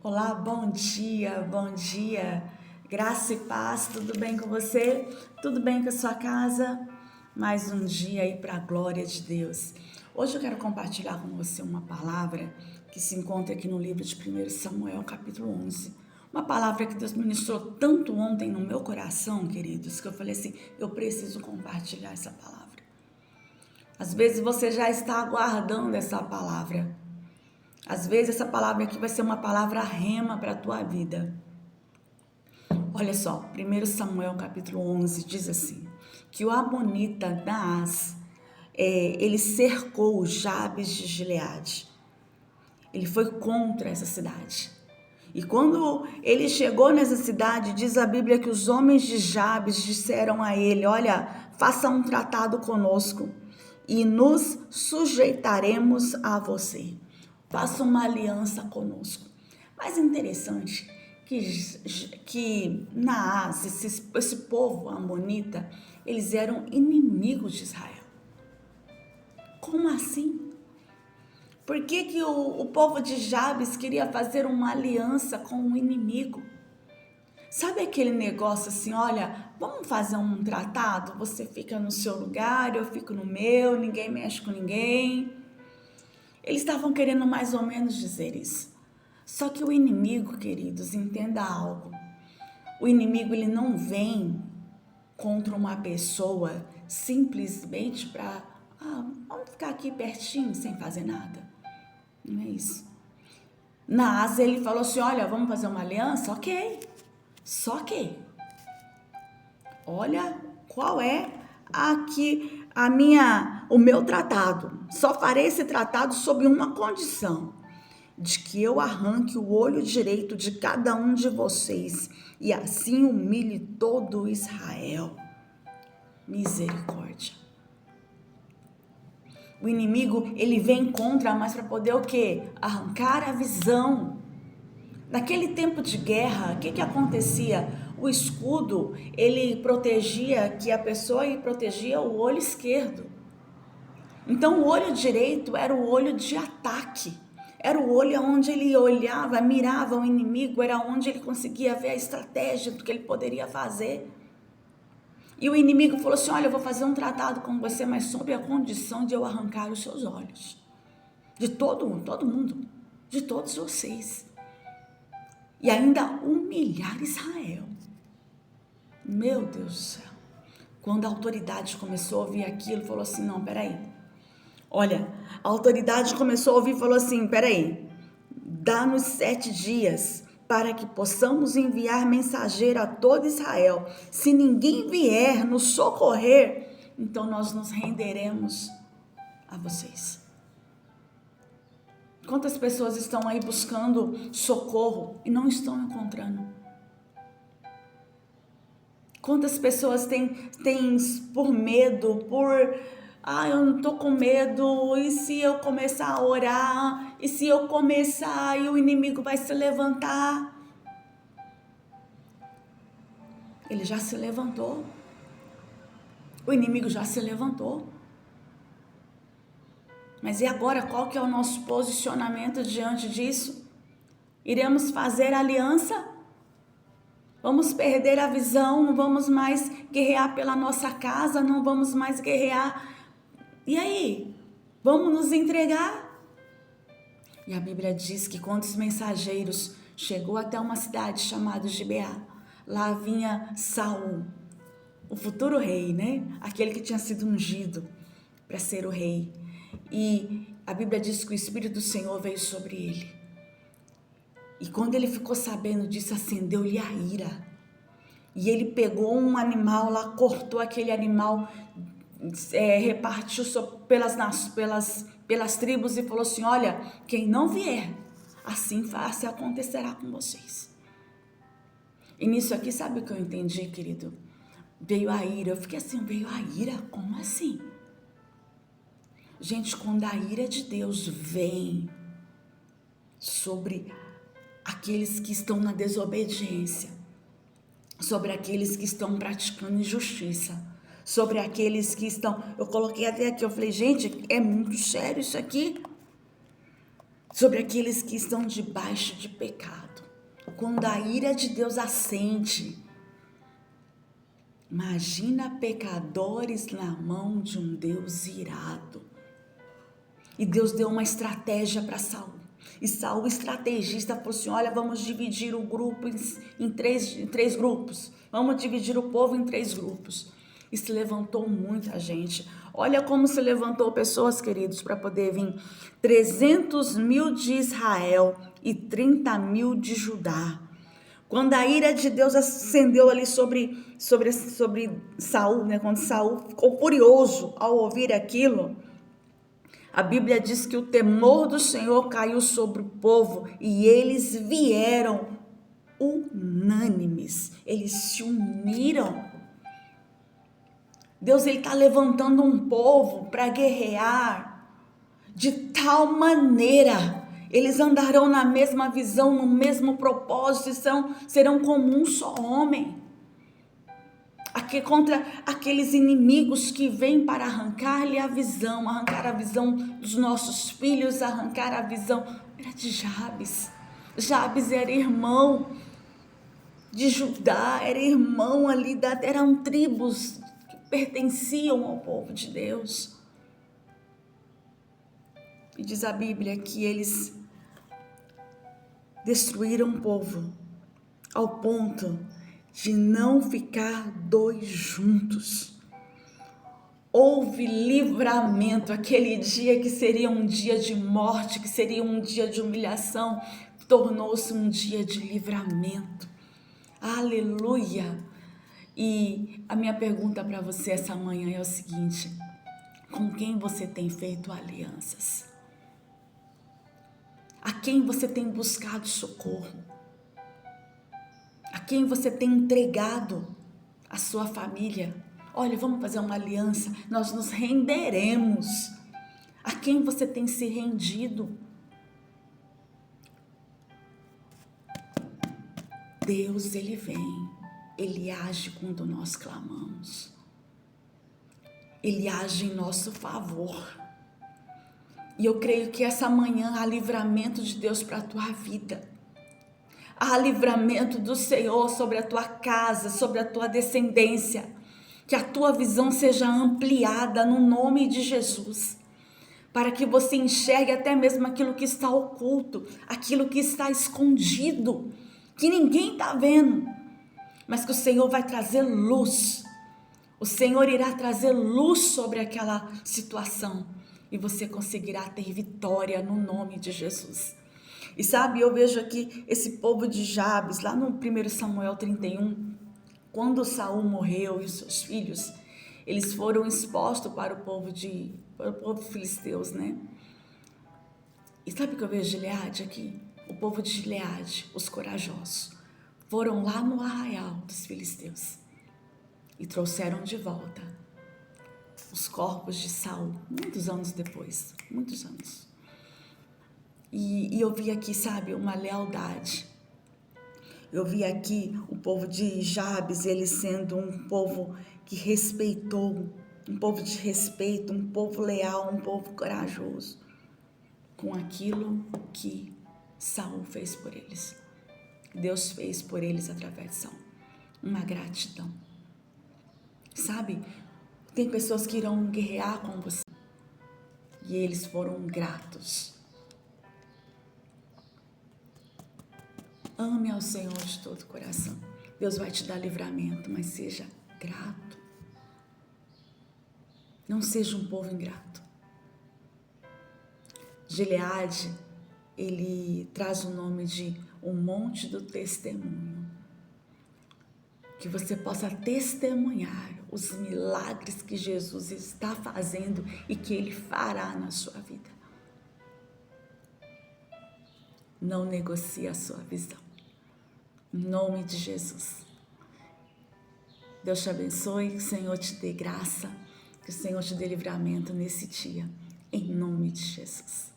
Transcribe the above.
Olá, bom dia, bom dia. Graça e paz, tudo bem com você? Tudo bem com a sua casa? Mais um dia aí para a glória de Deus. Hoje eu quero compartilhar com você uma palavra que se encontra aqui no livro de 1 Samuel, capítulo 11. Uma palavra que Deus ministrou tanto ontem no meu coração, queridos, que eu falei assim, eu preciso compartilhar essa palavra. Às vezes você já está aguardando essa palavra. Às vezes essa palavra aqui vai ser uma palavra rema para a tua vida. Olha só, 1 Samuel capítulo 11 diz assim, que o amonita Naás, ele cercou Jabes de Gileade. Ele foi contra essa cidade. E quando ele chegou nessa cidade, diz a Bíblia que os homens de Jabes disseram a ele, olha, faça um tratado conosco e nos sujeitaremos a você. Faça uma aliança conosco. Mas interessante que Naás, esse povo amonita, eles eram inimigos de Israel. Como assim? Por que o povo de Jabes queria fazer uma aliança com o inimigo? Sabe aquele negócio assim, olha, vamos fazer um tratado? Você fica no seu lugar, eu fico no meu, ninguém mexe com ninguém. Eles estavam querendo mais ou menos dizer isso. Só que o inimigo, queridos, entenda algo. O inimigo, ele não vem contra uma pessoa simplesmente para, vamos ficar aqui pertinho sem fazer nada. Não é isso. Naás, ele falou assim, olha, vamos fazer uma aliança? Ok. Só que, olha qual é aqui o meu tratado. Só farei esse tratado sob uma condição, de que eu arranque o olho direito de cada um de vocês e assim humilhe todo Israel. Misericórdia. O inimigo, ele vem contra, mas para poder o quê? Arrancar a visão. Naquele tempo de guerra, o que acontecia? O escudo, ele protegia que a pessoa protegia o olho esquerdo. Então o olho direito era o olho de ataque. Era o olho onde ele olhava, mirava o inimigo, era onde ele conseguia ver a estratégia do que ele poderia fazer. E o inimigo falou assim, olha, eu vou fazer um tratado com você, mas sob a condição de eu arrancar os seus olhos. De todo mundo, de todos vocês. E ainda humilhar Israel. Meu Deus do céu. Quando a autoridade começou a ouvir aquilo, falou assim, não, peraí. Olha, a autoridade começou a ouvir e falou assim, peraí, dá-nos 7 dias para que possamos enviar mensageiro a todo Israel. Se ninguém vier nos socorrer, então nós nos renderemos a vocês. Quantas pessoas estão aí buscando socorro e não estão encontrando? Quantas pessoas têm por medo, eu não tô com medo, e se eu começar a orar, e se eu começar e o inimigo vai se levantar? Ele já se levantou. O inimigo já se levantou. Mas e agora, qual que é o nosso posicionamento diante disso? Iremos fazer aliança? Vamos perder a visão, não vamos mais guerrear pela nossa casa, não vamos mais guerrear. E aí? Vamos nos entregar? E a Bíblia diz que quando os mensageiros chegou até uma cidade chamada Gibeá, lá vinha Saul, o futuro rei, né? Aquele que tinha sido ungido para ser o rei. E a Bíblia diz que o Espírito do Senhor veio sobre ele. E quando ele ficou sabendo disso, acendeu-lhe a ira. E ele pegou um animal lá, cortou aquele animal, repartiu pelas tribos e falou assim, olha, quem não vier, assim acontecerá com vocês. E nisso aqui, sabe o que eu entendi, querido? Veio a ira. Eu fiquei assim, veio a ira? Como assim? Gente, quando a ira de Deus vem sobre aqueles que estão na desobediência, sobre aqueles que estão praticando injustiça, sobre aqueles que estão... Eu coloquei até aqui, eu falei, gente, é muito sério isso aqui. Sobre aqueles que estão debaixo de pecado. quando a ira de Deus acende. Imagina pecadores na mão de um Deus irado. E Deus deu uma estratégia para Saul. E Saul, estrategista, falou assim: olha, vamos dividir o grupo em três grupos. Vamos dividir o povo em 3 grupos. E se levantou muita gente. Olha como se levantou pessoas, queridos, para poder vir 300.000 de Israel e 30.000 de Judá. Quando a ira de Deus acendeu ali sobre Saul, né? Quando Saul ficou furioso ao ouvir aquilo, a Bíblia diz que o temor do Senhor caiu sobre o povo e eles vieram unânimes, eles se uniram. Deus está levantando um povo para guerrear de tal maneira, eles andarão na mesma visão, no mesmo propósito e serão como um só homem. Contra aqueles inimigos que vêm para arrancar a visão dos nossos filhos, arrancar a visão. Era de Jabes. Jabes era irmão de Judá, era irmão ali, eram tribos que pertenciam ao povo de Deus. E diz a Bíblia que eles destruíram o povo ao ponto de não ficar 2 juntos. Houve livramento, aquele dia que seria um dia de morte, que seria um dia de humilhação, tornou-se um dia de livramento. Aleluia! E a minha pergunta para você essa manhã é o seguinte: com quem você tem feito alianças? A quem você tem buscado socorro? A quem você tem entregado a sua família? Olha, vamos fazer uma aliança, nós nos renderemos. A quem você tem se rendido? Deus, Ele vem, Ele age quando nós clamamos. Ele age em nosso favor. E eu creio que essa manhã há livramento de Deus para a tua vida. Há livramento do Senhor sobre a tua casa, sobre a tua descendência. Que a tua visão seja ampliada no nome de Jesus. Para que você enxergue até mesmo aquilo que está oculto, aquilo que está escondido, que ninguém está vendo. Mas que o Senhor vai trazer luz. O Senhor irá trazer luz sobre aquela situação. E você conseguirá ter vitória no nome de Jesus. E sabe, eu vejo aqui esse povo de Jabes, lá no 1 Samuel 31, quando Saul morreu e os seus filhos, eles foram expostos para o povo filisteus, né? E sabe o que eu vejo de Gileade aqui? O povo de Gileade, os corajosos, foram lá no arraial dos filisteus e trouxeram de volta os corpos de Saul, muitos anos depois, muitos anos. E eu vi aqui, sabe, uma lealdade. Eu vi aqui o povo de Jabes, ele sendo um povo que respeitou, um povo de respeito, um povo leal, um povo corajoso, com aquilo que Saul fez por eles. Deus fez por eles através de Saul. Uma gratidão. Sabe, tem pessoas que irão guerrear com você e eles foram gratos. Ame ao Senhor de todo o coração. Deus vai te dar livramento, mas seja grato. Não seja um povo ingrato. Gileade, ele traz o nome de o Monte do Testemunho. Que você possa testemunhar os milagres que Jesus está fazendo e que Ele fará na sua vida. Não negocie a sua visão. Em nome de Jesus. Deus te abençoe, que o Senhor te dê graça, que o Senhor te dê livramento nesse dia. Em nome de Jesus.